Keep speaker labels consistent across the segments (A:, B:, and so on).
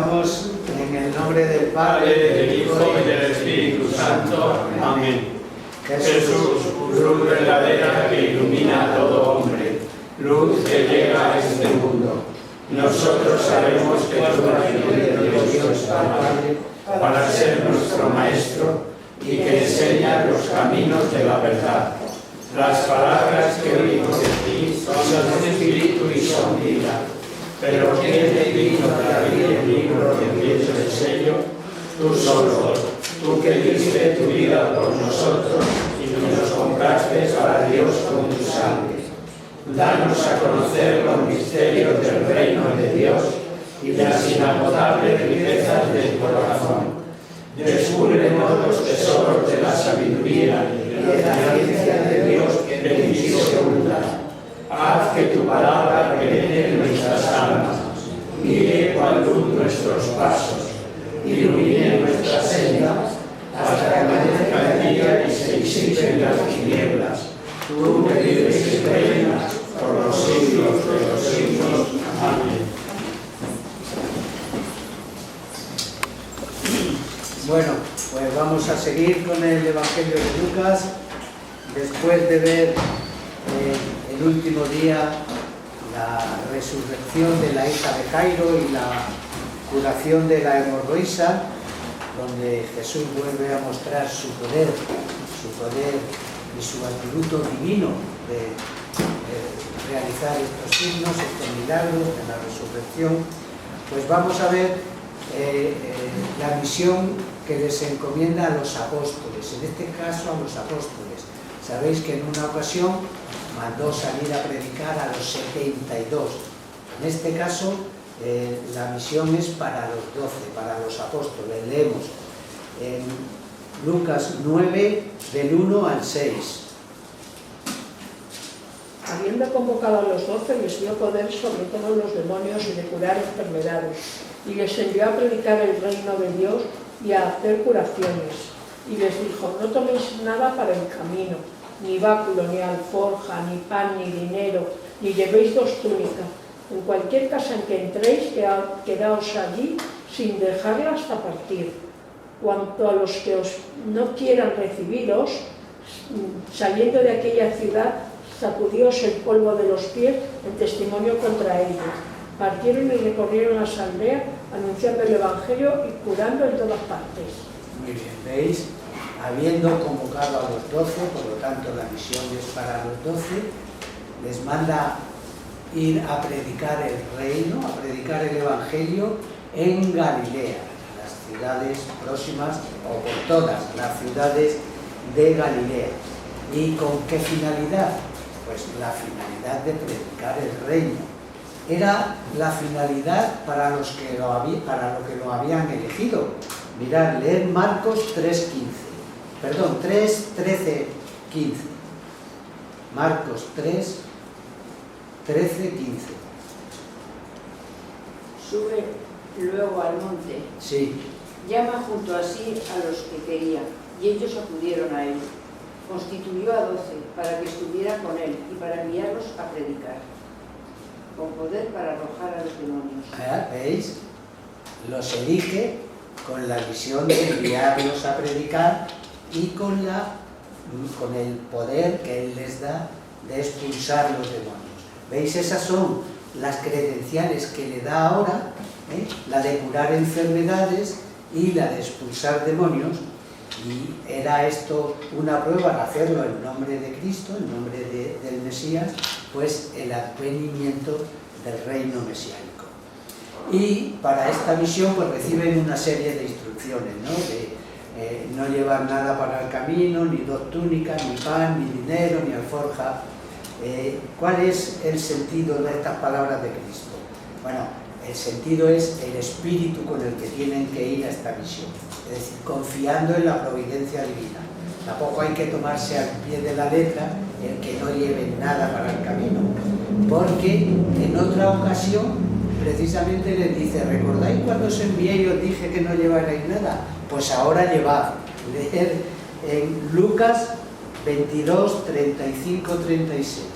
A: Vamos en el nombre del
B: Padre,
A: Padre,
B: del Hijo y del Espíritu Santo. Amén. Jesús, luz verdadera que ilumina a todo hombre, luz que llega a este mundo. Nosotros sabemos que tú has venido de Dios Padre para ser nuestro Maestro y que enseña los caminos de la verdad. Las palabras que oímos de ti son espíritu y son vida. Pero ¿quién es digno de abrir el libro y abrir el sello? Tú solo, tú que diste tu vida por nosotros y nos compraste para Dios con tu sangre. Danos a conocer los misterios del reino de Dios y las inagotables riquezas del corazón. Descúbrenos los tesoros de la sabiduría y de la ciencia de Dios que en ti se oculta. Haz que tu palabra penetre nuestras almas, guíe cual luz nuestros pasos, ilumine nuestras sendas, hasta que amanezca el día y se disipen las tinieblas. Tú que vives y reinas por los siglos de los siglos. Amén.
A: Bueno, pues vamos a seguir con el Evangelio de Lucas, después de ver el último día la resurrección de la hija de Jairo y la curación de la hemorroísa, donde Jesús vuelve a mostrar su poder y su atributo divino de realizar estos signos, estos milagros de la resurrección. Pues vamos a ver la misión que les encomienda a los apóstoles, en este caso a los apóstoles. Sabéis que en una ocasión mandó salir a predicar a los 72. En este caso, la misión es para los 12, para los apóstoles. Leemos en Lucas 9, del 1 al 6.
C: Habiendo convocado a los 12, les dio poder sobre todos los demonios y de curar enfermedades, y les envió a predicar el reino de Dios y a hacer curaciones. Y les dijo: no toméis nada para el camino, ni báculo, ni alforja, ni pan, ni dinero, ni llevéis dos túnicas. En cualquier casa en que entréis, quedaos allí sin dejarla hasta partir. Cuanto a los que no quieran recibiros, saliendo de aquella ciudad, sacudíos el polvo de los pies en testimonio contra ellos. Partieron y recorrieron las aldeas, anunciando el Evangelio y curando en todas partes.
A: Muy bien, ¿veis? Habiendo convocado a los 12, por lo tanto la misión es para los 12, les manda ir a predicar el reino, a predicar el Evangelio en Galilea, en las ciudades próximas, o por todas las ciudades de Galilea. ¿Y con qué finalidad? Pues la finalidad de predicar el reino. Era la finalidad para lo que lo habían elegido. Mirad, leed Marcos 3:13, 15. Marcos 3, 13, 15.
D: Sube luego al monte.
A: Sí.
D: Llama junto a sí a los que quería, y ellos acudieron a él. Constituyó a 12 para que estuvieran con él y para enviarlos a predicar, con poder para arrojar a los demonios.
A: ¿Veis? Los elige con la misión de enviarlos a predicar y con el poder que Él les da de expulsar los demonios. ¿Veis? Esas son las credenciales que le da ahora, la de curar enfermedades y la de expulsar demonios. Y era esto una prueba de hacerlo en nombre de Cristo, en nombre del Mesías, pues el advenimiento del reino mesiánico. Y para esta misión pues reciben una serie de instrucciones, ¿no? De no llevar nada para el camino, ni dos túnicas, ni pan, ni dinero, ni alforja. ¿Cuál es el sentido de estas palabras de Cristo? Bueno, el sentido es el espíritu con el que tienen que ir a esta misión, es decir, confiando en la providencia divina. Tampoco hay que tomarse al pie de la letra el que no lleven nada para el camino, porque en otra ocasión precisamente les dice: ¿recordáis cuando os envié y os dije que no llevarais nada? Pues ahora llevad. Leer en Lucas 22, 35, 36.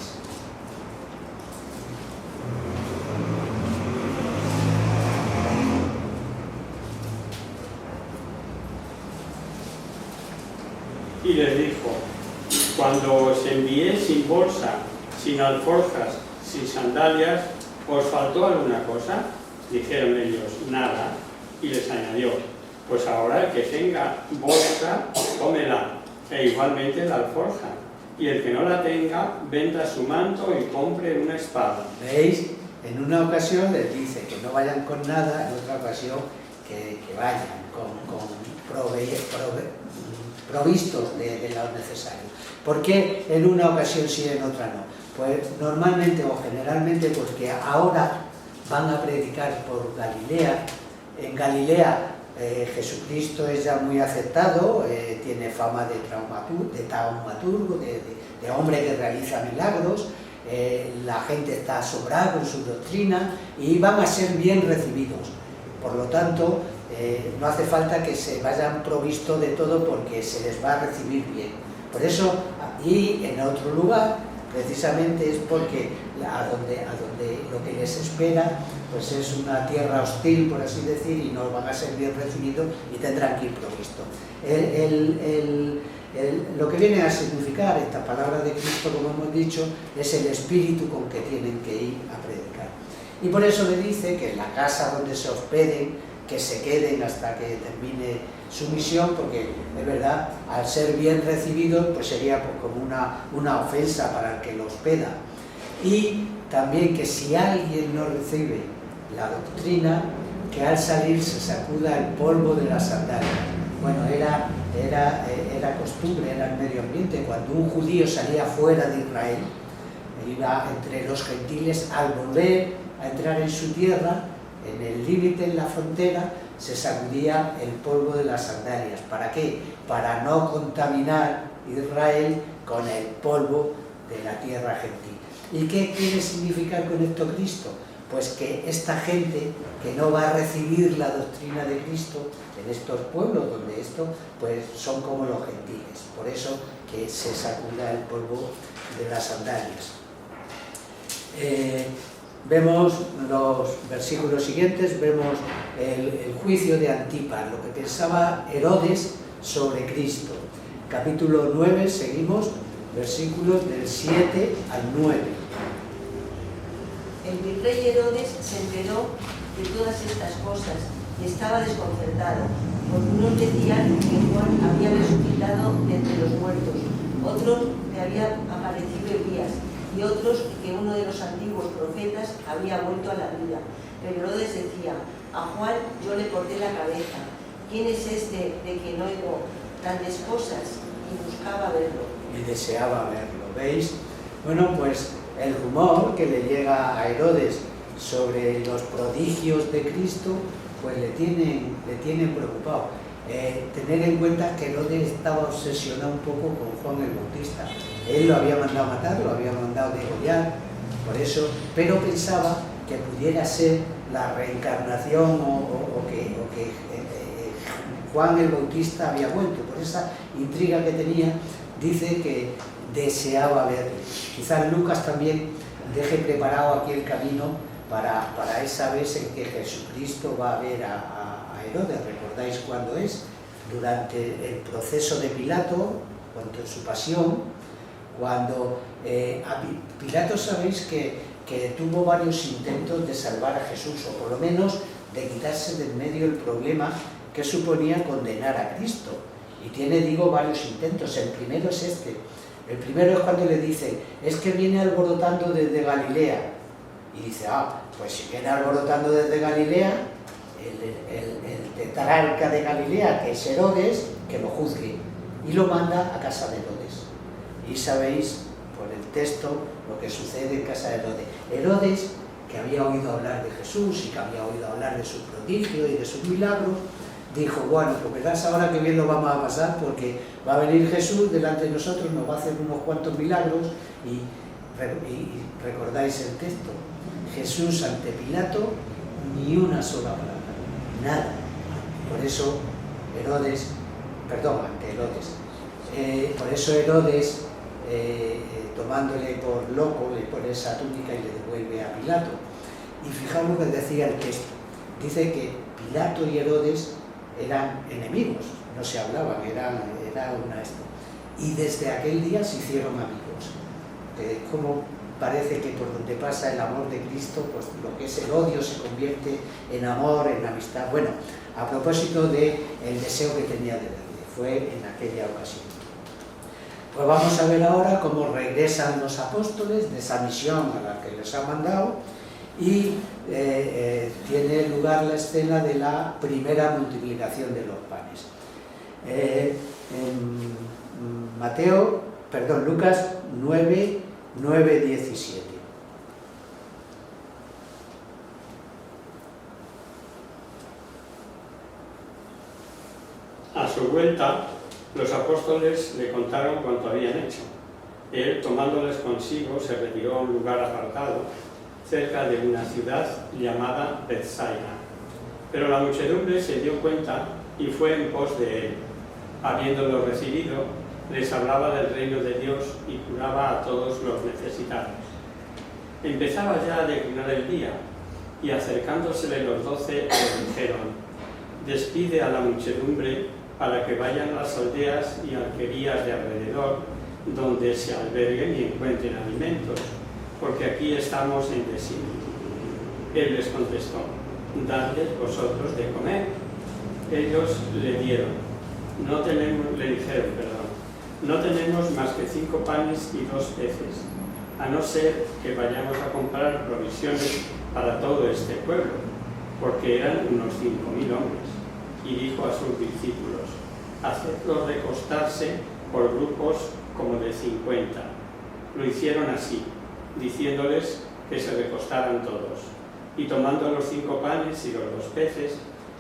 B: cuando os envié sin bolsa, sin alforjas, sin sandalias, ¿os faltó alguna cosa? Dijeron ellos, nada. Y les añadió, pues ahora el que tenga bolsa, tómela, e igualmente la alforja. Y el que no la tenga, venda su manto y compre una espada.
A: ¿Veis? En una ocasión les dice que no vayan con nada, en otra ocasión que vayan provistos de lo necesario. ¿Por qué en una ocasión sí y en otra no? Pues normalmente o generalmente porque ahora van a predicar por Galilea. En Galilea Jesucristo es ya muy aceptado, tiene fama de taumaturgo, de hombre que realiza milagros, la gente está asombrada con su doctrina y van a ser bien recibidos. Por lo tanto, no hace falta que se vayan provistos de todo porque se les va a recibir bien. Por eso, y en otro lugar, precisamente es porque a donde lo que les espera pues es una tierra hostil, por así decir, y no van a ser bien recibidos y tendrán que ir provistos. Lo que viene a significar esta palabra de Cristo, como hemos dicho, es el espíritu con que tienen que ir a predicar. Y por eso le dice que en la casa donde se hospeden, que se queden hasta que termine su misión, porque de verdad, al ser bien recibidos, pues sería como una ofensa para el que lo hospeda. Y también que si alguien no recibe la doctrina, que al salir se sacuda el polvo de las sandalias. Bueno, era costumbre, era el medio ambiente. Cuando un judío salía fuera de Israel, iba entre los gentiles, al volver a entrar en su tierra, en el límite, en la frontera, se sacudía el polvo de las sandalias. ¿Para qué? Para no contaminar Israel con el polvo de la tierra gentil. ¿Y qué quiere significar con esto Cristo? Pues que esta gente que no va a recibir la doctrina de Cristo en estos pueblos donde esto pues son como los gentiles, por eso que se sacuda el polvo de las sandalias. Vemos los versículos siguientes, vemos el juicio de Antipas, lo que pensaba Herodes sobre Cristo. Capítulo 9, seguimos, versículos del 7 al 9.
E: El virrey Herodes se enteró de todas estas cosas y estaba desconcertado, porque unos decían que Juan había resucitado de entre los muertos, otros que había aparecido Elías, y otros que uno de los antiguos profetas había vuelto a la vida. Pero Herodes decía, a Juan yo le corté la cabeza, ¿quién es este de quien oigo grandes cosas? Y buscaba verlo.
A: Y deseaba verlo, ¿veis? Bueno, pues el rumor que le llega a Herodes sobre los prodigios de Cristo, pues le tienen preocupado. Tener en cuenta que Herodes estaba obsesionado un poco con Juan el Bautista. Él lo había mandado matar, lo había mandado degollar, por eso, pero pensaba que pudiera ser la reencarnación o que Juan el Bautista había vuelto. Por esa intriga que tenía, dice que deseaba verlo. Quizás Lucas también deje preparado aquí el camino para esa vez en que Jesucristo va a ver a Herodes. ¿Recordáis cuándo es? Durante el proceso de Pilato, cuando en su pasión, cuando a Pilato sabéis que tuvo varios intentos de salvar a Jesús, o por lo menos de quitarse del medio el problema que suponía condenar a Cristo. Y tiene, digo, varios intentos. El primero es este. El primero es cuando le dice, es que viene alborotando desde Galilea. Y dice, pues si viene alborotando desde Galilea, el tetrarca de Galilea, que es Herodes, que lo juzgue. Y lo manda a casa de Herodes. Y sabéis, por el texto, lo que sucede en casa de Herodes. Herodes, que había oído hablar de Jesús y que había oído hablar de su prodigio y de sus milagros, dijo, bueno, pues verás ahora que bien lo vamos a pasar, porque va a venir Jesús delante de nosotros, nos va a hacer unos cuantos milagros, y recordáis el texto, Jesús ante Pilato, ni una sola palabra, nada. Por eso Herodes, ante Herodes, por eso Herodes, tomándole por loco, le pone esa túnica y le devuelve a Pilato. Y fijaos lo que decía el texto, dice que Pilato y Herodes eran enemigos, no se hablaban, era una esto. y desde aquel día se hicieron amigos. Como parece que por donde pasa el amor de Cristo, pues lo que es el odio se convierte en amor, en amistad. Bueno, a propósito del deseo que tenía de verle, fue en aquella ocasión. Pues vamos a ver ahora cómo regresan los apóstoles de esa misión a la que les ha mandado, y tiene lugar la escena de la primera multiplicación de los panes. Lucas 9:17.
B: A su vuelta, los apóstoles le contaron cuanto habían hecho. Él, tomándoles consigo, se retiró a un lugar apartado, cerca de una ciudad llamada Bethsaida. Pero la muchedumbre se dio cuenta y fue en pos de él. Habiéndolo recibido, les hablaba del reino de Dios y curaba a todos los necesitados. Empezaba ya a declinar el día, y acercándosele los 12 le dijeron: despide a la muchedumbre para que vayan a las aldeas y alquerías de alrededor, donde se alberguen y encuentren alimentos, porque aquí estamos en designio. Él les contestó: dadles vosotros de comer. Ellos le dijeron: no tenemos más que 5 panes y 2 peces, a no ser que vayamos a comprar provisiones para todo este pueblo, porque eran unos 5.000 hombres. Y dijo a sus discípulos: hacedlos recostarse por grupos como de 50. Lo hicieron así, diciéndoles que se recostaran todos. Y tomando los 5 panes y los 2 peces,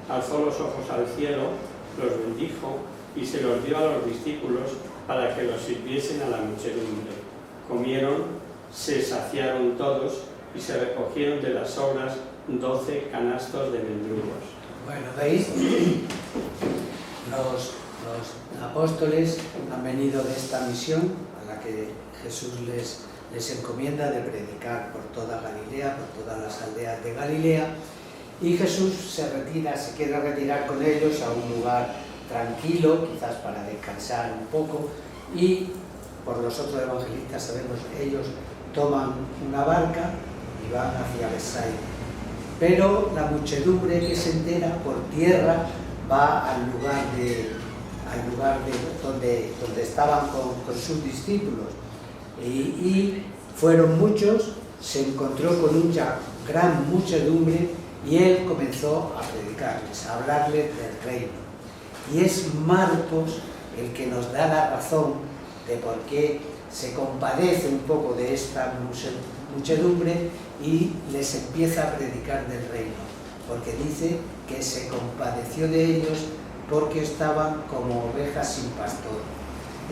B: alzó los ojos al cielo, los bendijo y se los dio a los discípulos para que los sirviesen a la muchedumbre. Comieron, se saciaron todos y se recogieron de las sobras 12 canastos de mendrugos.
A: Bueno, ¿veis? Los apóstoles han venido de esta misión a la que Jesús les encomienda de predicar por toda Galilea, por todas las aldeas de Galilea, y Jesús se quiere retirar con ellos a un lugar tranquilo, quizás para descansar un poco, y por los otros evangelistas sabemos que ellos toman una barca y van hacia Bethsaida. Pero la muchedumbre que se entera por tierra va al lugar donde estaban con sus discípulos, y fueron muchos, se encontró con una gran muchedumbre y él comenzó a predicarles, a hablarles del reino. Y es Marcos el que nos da la razón de por qué se compadece un poco de esta muchedumbre y les empieza a predicar del reino, porque dice que se compadeció de ellos porque estaban como ovejas sin pastor.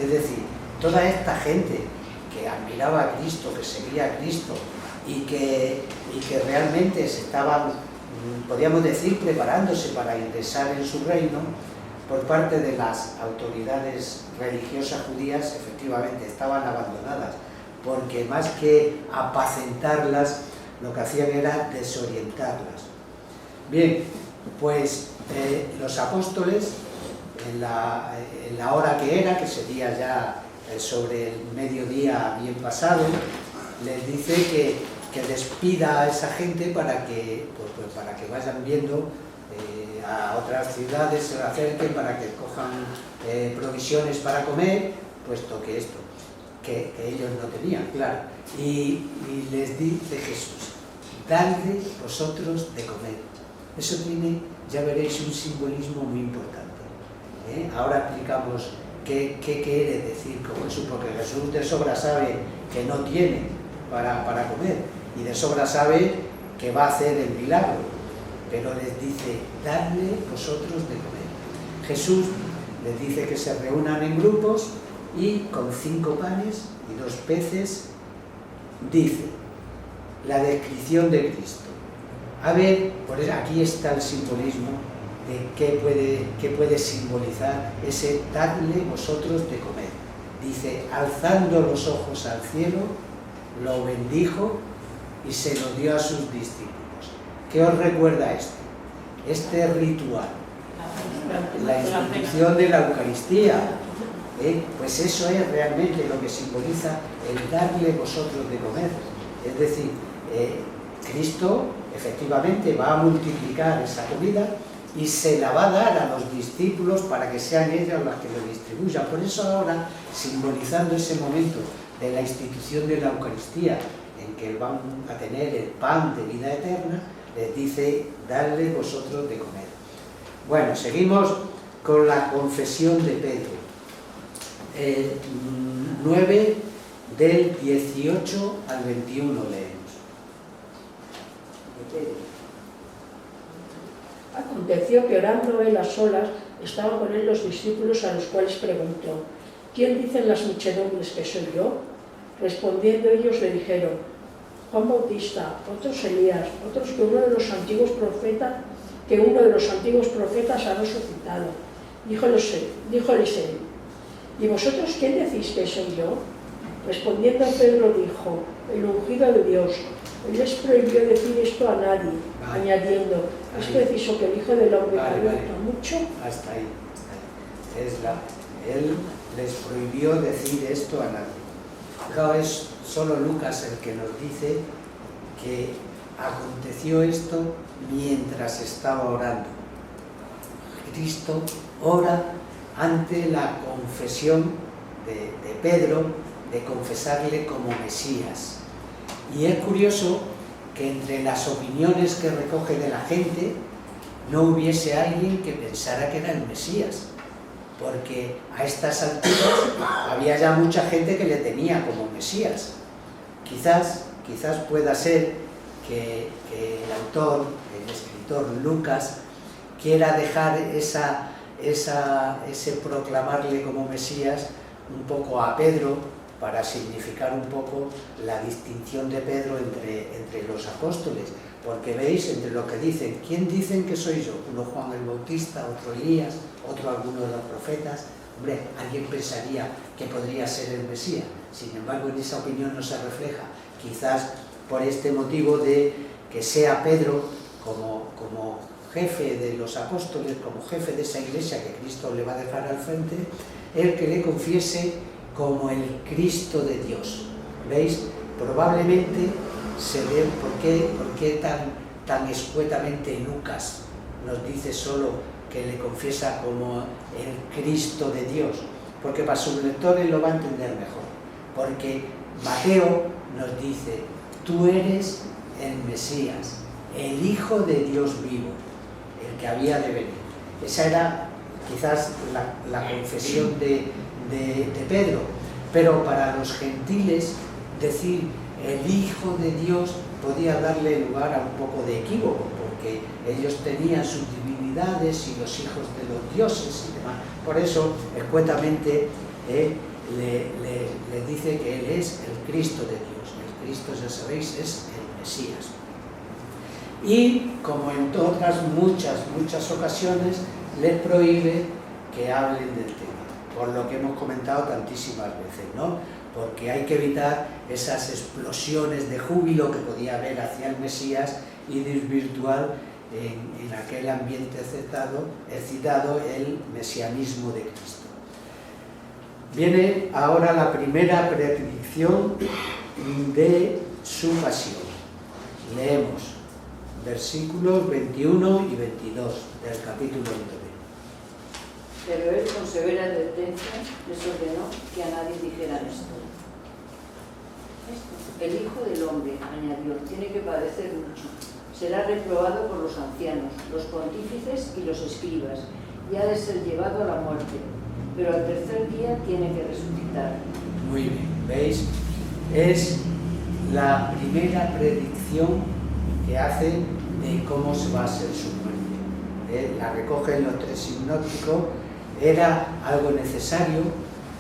A: Es decir, toda esta gente que admiraba a Cristo, que seguía a Cristo y que realmente se estaban, podríamos decir, preparándose para ingresar en su reino, por parte de las autoridades religiosas judías, efectivamente estaban abandonadas, porque más que apacentarlas, lo que hacían era desorientarlas. Bien, pues los apóstoles, en la hora que era, que sería ya sobre el mediodía bien pasado, les dice que despida a esa gente para que vayan viendo a otras ciudades, se acerquen para que cojan provisiones para comer, puesto que esto, que ellos no tenían, claro. Y les dice Jesús: dadle vosotros de comer. Eso tiene, ya veréis, un simbolismo muy importante. Ahora explicamos qué quiere decir con Jesús, porque Jesús de sobra sabe que no tiene para comer, y de sobra sabe que va a hacer el milagro, pero les dice: dadle vosotros de comer. Jesús les dice que se reúnan en grupos y con 5 panes y 2 peces dice la descripción de Cristo. A ver, por eso aquí está el simbolismo de qué puede simbolizar ese dadle vosotros de comer. Dice: alzando los ojos al cielo, lo bendijo y se lo dio a sus discípulos. ¿Qué os recuerda esto? Este ritual, la institución de la Eucaristía, Pues eso es realmente lo que simboliza el darle vosotros de comer. Es decir, Cristo efectivamente va a multiplicar esa comida y se la va a dar a los discípulos para que sean ellos los que lo distribuyan. Por eso ahora, simbolizando ese momento de la institución de la Eucaristía, en que van a tener el pan de vida eterna, les dice, dadle vosotros de comer. Bueno, seguimos con la confesión de Pedro. 9 del 18 al 21 leemos.
C: Aconteció que orando él a solas, estaban con él los discípulos, a los cuales preguntó: ¿Quién dicen las muchedumbres que soy yo? Respondiendo ellos le dijeron: Juan Bautista, otros Elías, otros que uno de los antiguos profetas ha resucitado. Díjoles él: ¿Y vosotros quién decís que soy yo? Respondiendo Pedro dijo: el ungido de Dios. Él les prohibió decir esto a nadie, añadiendo: es preciso que el Hijo del Hombre padezca mucho.
A: Hasta ahí. Él les prohibió decir esto a nadie. Claro, es solo Lucas el que nos dice que aconteció esto mientras estaba orando. Cristo ora ante la confesión de Pedro, de confesarle como Mesías. Y es curioso que entre las opiniones que recoge de la gente no hubiese alguien que pensara que era el Mesías, porque a estas alturas había ya mucha gente que le tenía como Mesías. Quizás pueda ser que el autor, el escritor Lucas, quiera dejar ese proclamarle como Mesías un poco a Pedro, para significar un poco la distinción de Pedro entre los apóstoles, porque veis entre lo que dicen, ¿quién dicen que soy yo? Uno Juan el Bautista, otro Elías, otro alguno de los profetas. Hombre, alguien pensaría que podría ser el Mesías, sin embargo en esa opinión no se refleja, quizás por este motivo de que sea Pedro como jefe de los apóstoles, como jefe de esa iglesia que Cristo le va a dejar al frente, el que le confiese como el Cristo de Dios. ¿Veis? Probablemente se ve por qué tan escuetamente Lucas nos dice solo que le confiesa como el Cristo de Dios, porque para sus lectores lo va a entender mejor, porque Mateo nos dice: tú eres el Mesías, el Hijo de Dios vivo, el que había de venir. Esa era quizás la confesión de Pedro, pero para los gentiles decir el Hijo de Dios podía darle lugar a un poco de equívoco, porque ellos tenían sus divinidades y los hijos de los dioses y demás. Por eso, escuetamente, le dice que Él es el Cristo de Dios. El Cristo, ya sabéis, es el Mesías. Y, como en otras muchas ocasiones, les prohíbe que hablen del tema, por lo que hemos comentado tantísimas veces, ¿no? Porque hay que evitar esas explosiones de júbilo que podía haber hacia el Mesías y desvirtuar en aquel ambiente excitado el mesianismo de Cristo. Viene ahora la primera predicción de su pasión. Leemos versículos 21 y 22 del capítulo 9.
D: Pero él, con severa advertencia, les ordenó que a nadie dijeran esto. El Hijo del Hombre, añadió, tiene que padecer mucho. Será reprobado por los ancianos, los pontífices y los escribas, y ha de ser llevado a la muerte. Pero al tercer día tiene que resucitar. Muy bien,
A: ¿veis? Es la primera predicción que hace de cómo se va a ser su muerte. La recogen los tres sinópticos. Era algo necesario,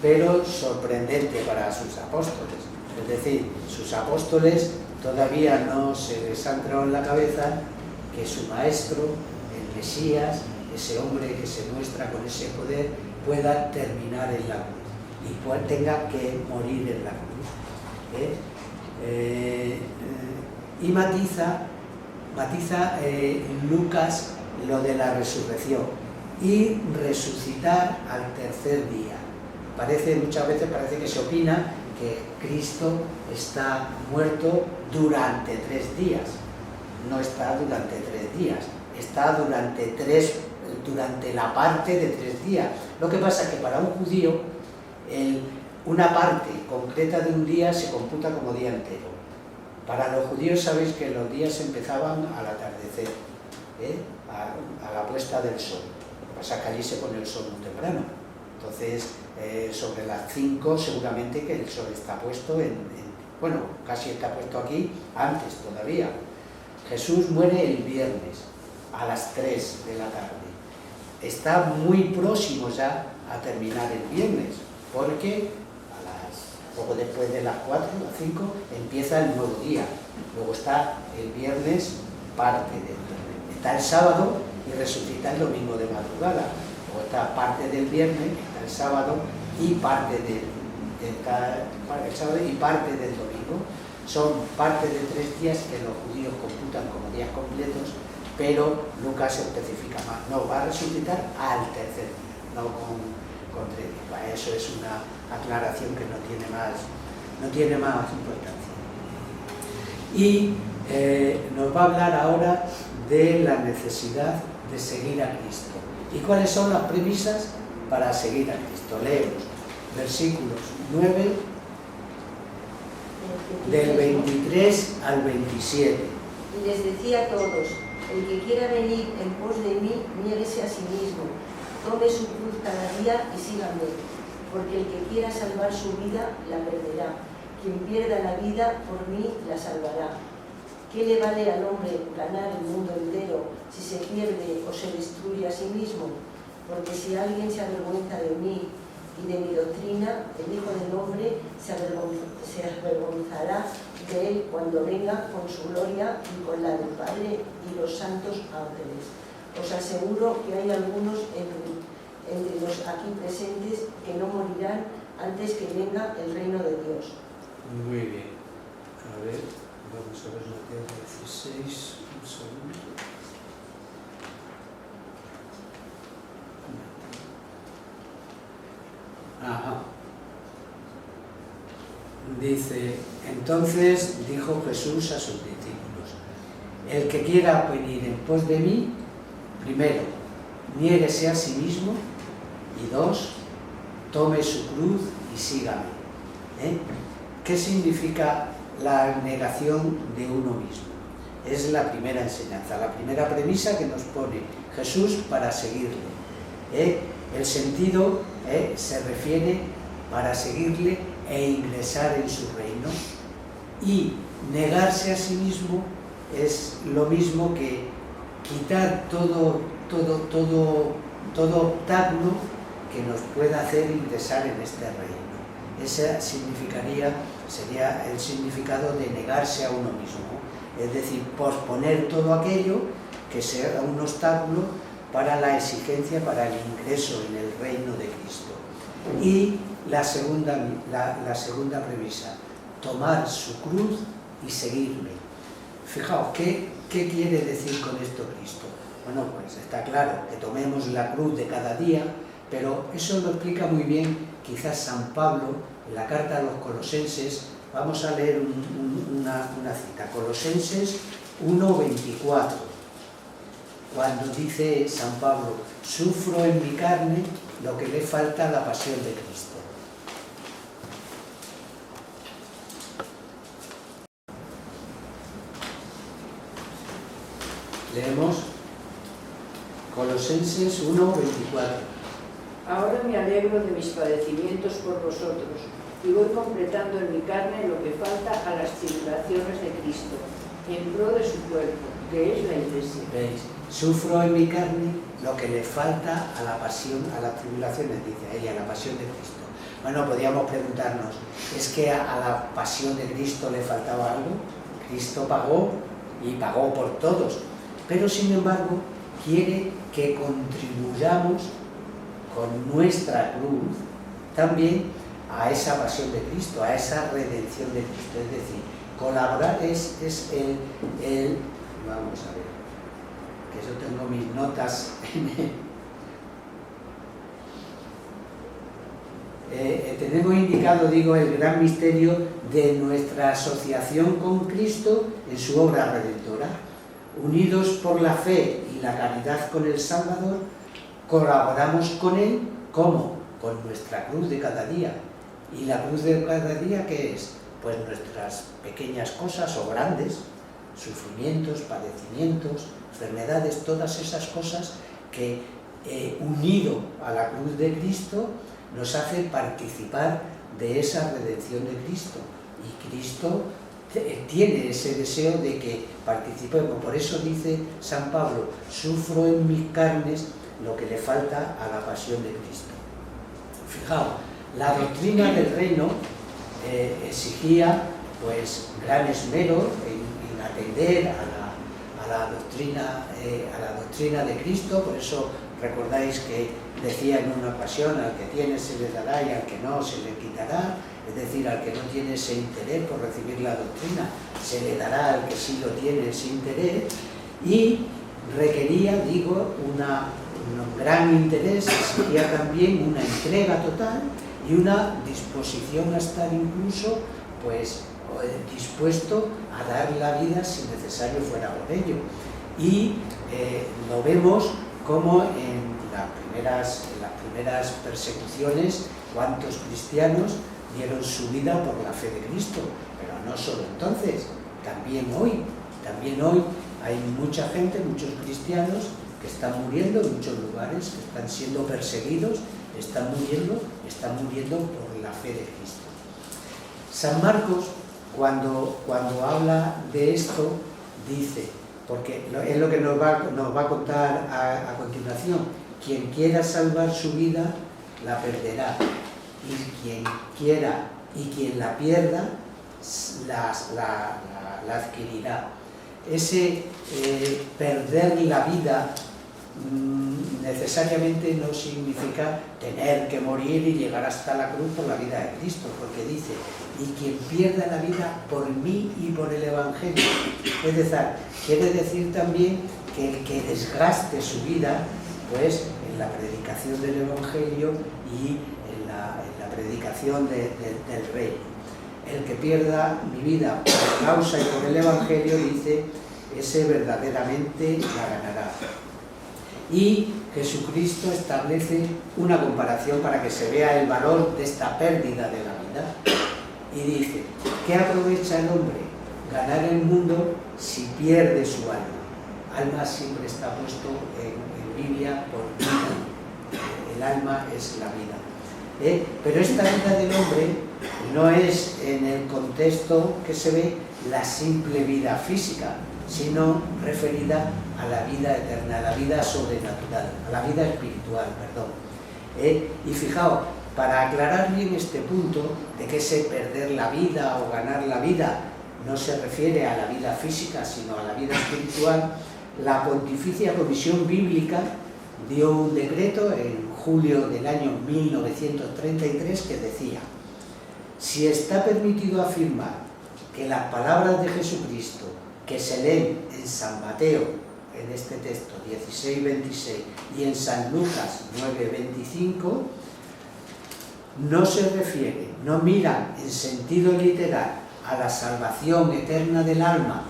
A: pero sorprendente para sus apóstoles. Es decir, sus apóstoles todavía no se les ha entrado en la cabeza que su maestro, el Mesías, ese hombre que se muestra con ese poder, pueda terminar en la cruz y tenga que morir en la cruz. Y matiza Lucas lo de la resurrección y resucitar al tercer día. muchas veces parece que se opina que Cristo está muerto durante 3 días. No está durante 3 días, está durante la parte de 3 días. Lo que pasa es que para un judío una parte concreta de un día se computa como día entero. Para los judíos sabéis que los días empezaban al atardecer, a la puesta del sol. Lo que pasa es que allí se pone el sol muy temprano. Entonces, sobre las 5 seguramente que el sol está puesto bueno, casi está puesto aquí, antes todavía. Jesús muere el viernes a las 3 de la tarde. Está muy próximo ya a terminar el viernes, porque poco después de las 4, las 5, empieza el nuevo día. Luego está el viernes, parte del viernes. Está el sábado y resucita el domingo de madrugada. Luego está parte del viernes, está el sábado y parte del domingo. Son parte de 3 días que los judíos computan como días completos, pero Lucas especifica más. No, va a resucitar al tercer día, no con 3 días. Eso es una aclaración que no tiene más importancia. Y nos va a hablar ahora de la necesidad de seguir a Cristo. ¿Y cuáles son las premisas para seguir a Cristo? Leemos versículos 9 del 23 al 27.
E: Y les decía a todos: el que quiera venir en pos de mí, niéguese a sí mismo, tome su cruz cada día y sígame, porque el que quiera salvar su vida la perderá. Quien pierda la vida por mí la salvará. ¿Qué le vale al hombre ganar el mundo entero si se pierde o se destruye a sí mismo? Porque si alguien se avergüenza de mí y de mi doctrina, el Hijo del Hombre se avergonzará de él cuando venga con su gloria y con la del Padre y los santos ángeles. Os aseguro que hay algunos entre los aquí presentes que no morirán antes que venga el reino de Dios.
A: Muy bien. A ver, vamos a ver Mateo 16, un segundo. Ajá. Dice, entonces dijo Jesús a sus discípulos: el que quiera venir en pos de mí, primero, niéguese a sí mismo, y 2, tome su cruz y sígame. ¿Qué significa la negación de uno mismo? Es la primera enseñanza, la primera premisa que nos pone Jesús para seguirle. El sentido se refiere para seguirle e ingresar en su reino. Y negarse a sí mismo es lo mismo que quitar todo obstáculo que nos pueda hacer ingresar en este reino. Ese sería el significado de negarse a uno mismo, es decir, posponer todo aquello que sea un obstáculo para la exigencia, para el ingreso en el reino de Cristo. Y la segunda premisa, tomar su cruz y seguirme. Fijaos, ¿qué quiere decir con esto Cristo? Bueno, pues está claro que tomemos la cruz de cada día, pero eso lo explica muy bien quizás San Pablo en la carta a los Colosenses. Vamos a leer una cita, Colosenses 1:24, cuando dice San Pablo: sufro en mi carne lo que le falta a la pasión de Cristo. Leemos Colosenses 1:24.
D: Ahora me alegro de mis padecimientos por vosotros y voy completando en mi carne lo que falta a las tribulaciones de Cristo, en pro de su cuerpo, que es la Iglesia.
A: ¿Veis? Sufro en mi carne lo que le falta a la pasión, a las tribulaciones, dice ella, a la pasión de Cristo. Bueno, podríamos preguntarnos, ¿es que a la pasión de Cristo le faltaba algo? Cristo pagó y pagó por todos, pero sin embargo quiere que contribuyamos con nuestra cruz también a esa pasión de Cristo, a esa redención de Cristo. Es decir, colaborar es el vamos a ver, que yo tengo mis notas tenemos indicado, digo, el gran misterio de nuestra asociación con Cristo en su obra redentora. Unidos por la fe y la caridad con el Salvador, colaboramos con Él, ¿cómo? Con nuestra cruz de cada día. ¿Y la cruz de cada día qué es? Pues nuestras pequeñas cosas o grandes, sufrimientos, padecimientos, enfermedades, todas esas cosas que unido a la cruz de Cristo nos hace participar de esa redención de Cristo. Y Cristo tiene ese deseo de que participemos. Por eso dice San Pablo, sufro en mis carnes lo que le falta a la pasión de Cristo. Fijaos, la doctrina del reino exigía pues gran esmero en atender a la doctrina de Cristo. Por eso recordáis que decía en una ocasión, al que tiene se le dará y al que no se le quitará, es decir, al que no tiene ese interés por recibir la doctrina, se le dará al que sí lo tiene ese interés, y requería, digo, un gran interés, exigía también una entrega total y una disposición a estar incluso, pues, dispuesto a dar la vida si necesario fuera por ello. Y lo vemos como en las primeras persecuciones, cuántos cristianos dieron su vida por la fe de Cristo, pero no solo entonces, también hoy hay mucha gente, muchos cristianos que están muriendo en muchos lugares, que están siendo perseguidos, están muriendo por la fe de Cristo. San Marcos, cuando habla de esto, dice, porque es lo que nos va a contar a continuación, quien quiera salvar su vida, la perderá, y quien la pierda, la adquirirá. Ese perder la vida necesariamente no significa tener que morir y llegar hasta la cruz por la vida de Cristo, porque dice, y quien pierda la vida por mí y por el Evangelio. Es decir, quiere decir también que el que desgaste su vida, pues en la predicación del Evangelio y en la predicación del Rey. El que pierda mi vida por causa y por el Evangelio, dice, ese verdaderamente la ganará. Y Jesucristo establece una comparación para que se vea el valor de esta pérdida de la vida. Y dice, ¿qué aprovecha el hombre? Ganar el mundo si pierde su alma. Alma siempre está puesto en Biblia por vida. El alma es la vida. Pero esta vida del hombre no es, en el contexto que se ve, la simple vida física, sino referida a la vida eterna, a la vida sobrenatural, a la vida espiritual, perdón. Y fijaos, para aclarar bien este punto de que ese perder la vida o ganar la vida no se refiere a la vida física, sino a la vida espiritual, la Pontificia Comisión Bíblica dio un decreto en julio del año 1933 que decía: si está permitido afirmar que las palabras de Jesucristo que se leen en San Mateo, en este texto 16:26, y en San Lucas 9:25, no se refiere, no miran en sentido literal a la salvación eterna del alma,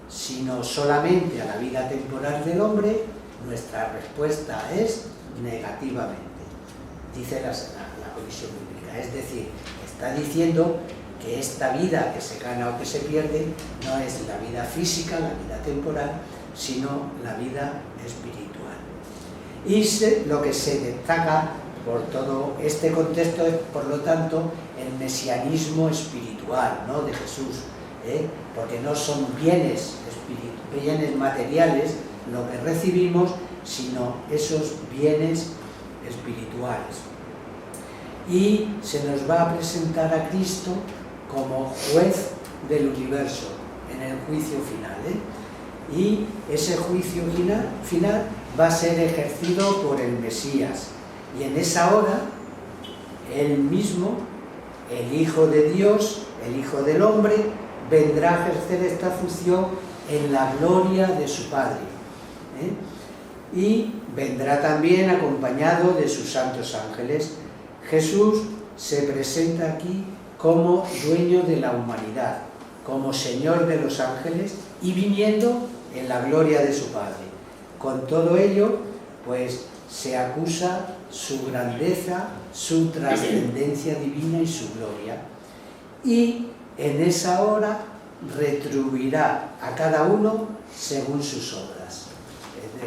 A: sino solamente a la vida temporal del hombre, nuestra respuesta es negativamente, dice la Comisión Bíblica. Es decir, está diciendo que esta vida que se gana o que se pierde no es la vida física, la vida temporal, sino la vida espiritual. Y lo que se destaca por todo este contexto es, por lo tanto, el mesianismo espiritual, ¿no?, de Jesús, porque no son bienes materiales lo que recibimos, sino esos bienes espirituales. Y se nos va a presentar a Cristo como juez del universo en el juicio final, y ese juicio final va a ser ejercido por el Mesías, y en esa hora él mismo, el Hijo de Dios, el Hijo del Hombre, vendrá a ejercer esta función en la gloria de su Padre, y vendrá también acompañado de sus santos ángeles. Jesús se presenta aquí como dueño de la humanidad, como Señor de los ángeles y viniendo en la gloria de su Padre. Con todo ello, pues se acusa su grandeza, su trascendencia divina y su gloria. Y en esa hora retribuirá a cada uno según sus obras.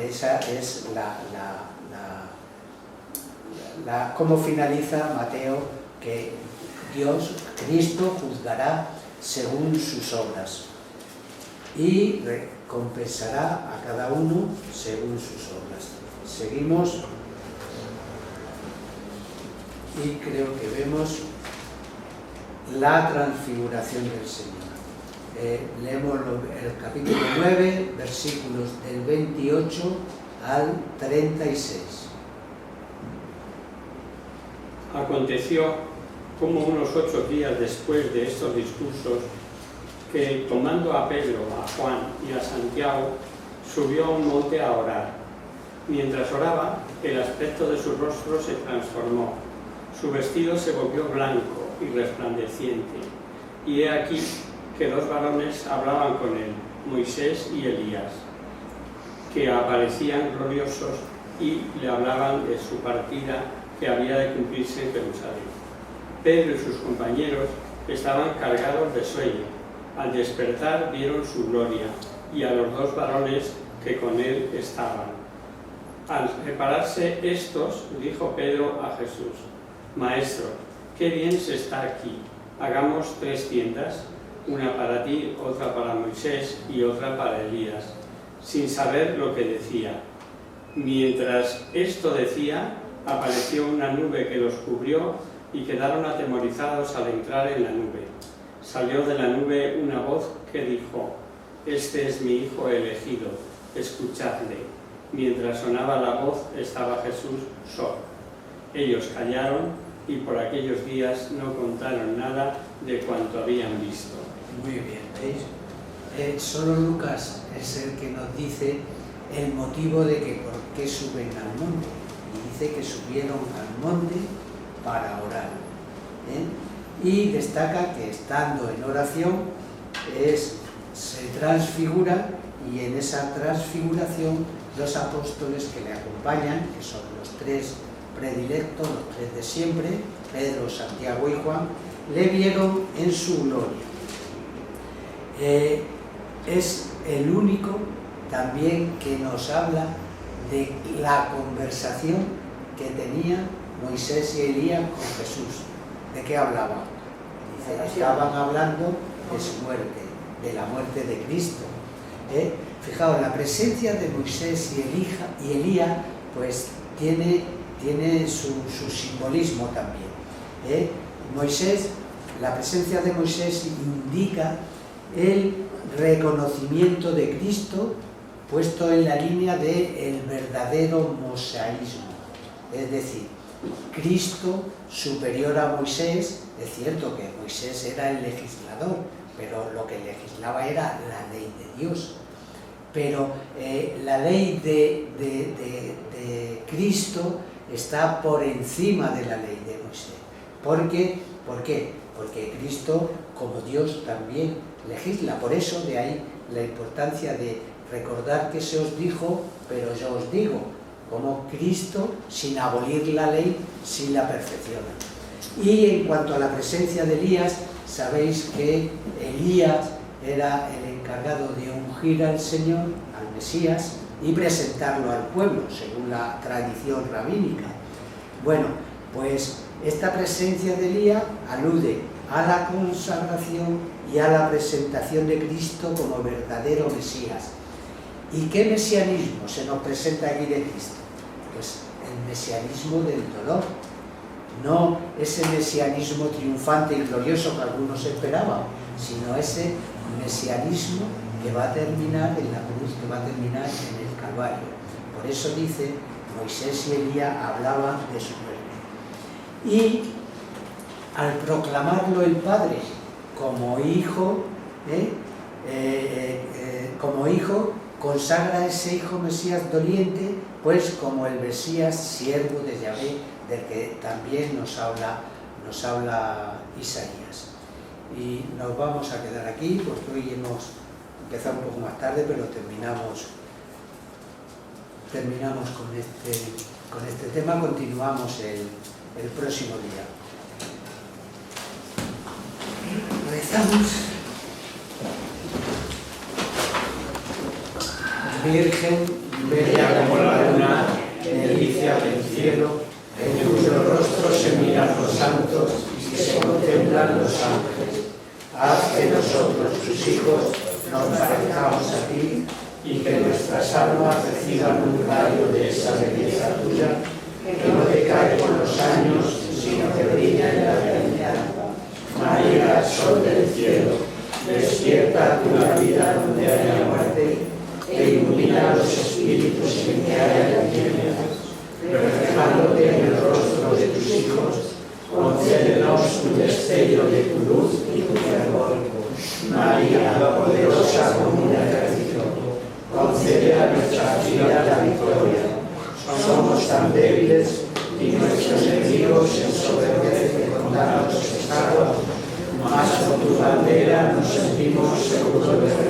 A: Esa es cómo finaliza Mateo, que Dios, Cristo, juzgará según sus obras y recompensará a cada uno según sus obras. Seguimos y creo que vemos la transfiguración del Señor. Leemos el capítulo 9, versículos del 28 al 36.
B: Aconteció, como unos 8 días después de estos discursos, que tomando a Pedro, a Juan y a Santiago, subió a un monte a orar. Mientras oraba, el aspecto de su rostro se transformó, su vestido se volvió blanco y resplandeciente, y he aquí que 2 varones hablaban con él, Moisés y Elías, que aparecían gloriosos y le hablaban de su partida que había de cumplirse en Jerusalén. Pedro y sus compañeros estaban cargados de sueño. Al despertar vieron su gloria y a los 2 varones que con él estaban. Al separarse estos, dijo Pedro a Jesús: Maestro, qué bien se está aquí. Hagamos 3 tiendas, una para ti, otra para Moisés y otra para Elías, sin saber lo que decía. Mientras esto decía, apareció una nube que los cubrió y quedaron atemorizados al entrar en la nube. Salió de la nube una voz que dijo: Este es mi Hijo elegido, escuchadle. Mientras sonaba la voz estaba Jesús solo. Ellos callaron y por aquellos días no contaron nada de cuanto habían visto.
A: Muy bien, ¿veis? Solo Lucas es el que nos dice el motivo de que por qué suben al monte. Y dice que subieron al monte para orar. Y destaca que estando en oración se transfigura, y en esa transfiguración los apóstoles que le acompañan, que son los 3 predilectos, los 3 de siempre, Pedro, Santiago y Juan, le vieron en su gloria. Es el único también que nos habla de la conversación que tenían Moisés y Elías con Jesús. ¿De qué hablaban? Dice, estaban hablando de su muerte, de la muerte de Cristo. Fijaos, la presencia de Moisés y Elías pues tiene su simbolismo también. La presencia de Moisés indica el reconocimiento de Cristo puesto en la línea del verdadero mosaísmo, es decir, Cristo superior a Moisés. Es cierto que Moisés era el legislador, pero lo que legislaba era la ley de Dios. Pero la ley de Cristo está por encima de la ley de Moisés. ¿Por qué? Porque Cristo, como Dios, también legisla. Por eso, de ahí la importancia de recordar que se os dijo, pero yo os digo, como Cristo, sin abolir la ley, sí la perfecciona. Y en cuanto a la presencia de Elías, sabéis que Elías era el encargado de ungir al Señor, al Mesías, y presentarlo al pueblo, según la tradición rabínica. Bueno, pues esta presencia de Elías alude a la consagración y a la presentación de Cristo como verdadero Mesías. ¿Y qué mesianismo se nos presenta aquí de Cristo? Pues el mesianismo del dolor, no ese mesianismo triunfante y glorioso que algunos esperaban, sino ese mesianismo que va a terminar en la cruz, que va a terminar en el Calvario. Por eso dice, Moisés y Elías hablaban de su muerte. Y al proclamarlo el Padre como hijo, consagra a ese hijo Mesías doliente, pues como el Mesías siervo de Yahvé, del que también nos habla nos habla Isaías. Y nos vamos a quedar aquí, porque hoy hemos empezado un poco más tarde, pero terminamos con este tema, continuamos el próximo día. Rezamos. Virgen, bella como la luna, delicia del cielo, en cuyo rostro se miran los santos y se contemplan los ángeles. Haz que nosotros, tus hijos, nos parezcamos a ti y que nuestras almas reciban un rayo de esa belleza tuya, que no decae con los años, sino que brilla en la eternidad. María, sol del cielo, despierta tu la vida donde haya muerte e ilumina los espíritus en que haya tinieblas. Reflejándote en el rostro de tus hijos, concédenos un destello de tu luz y tu fervor. María, poderosa como un ejército, concede a nuestra vida la victoria. Somos tan débiles y nuestros enemigos se ensoberbecen con tantos estados, mas con tu bandera nos sentimos seguros de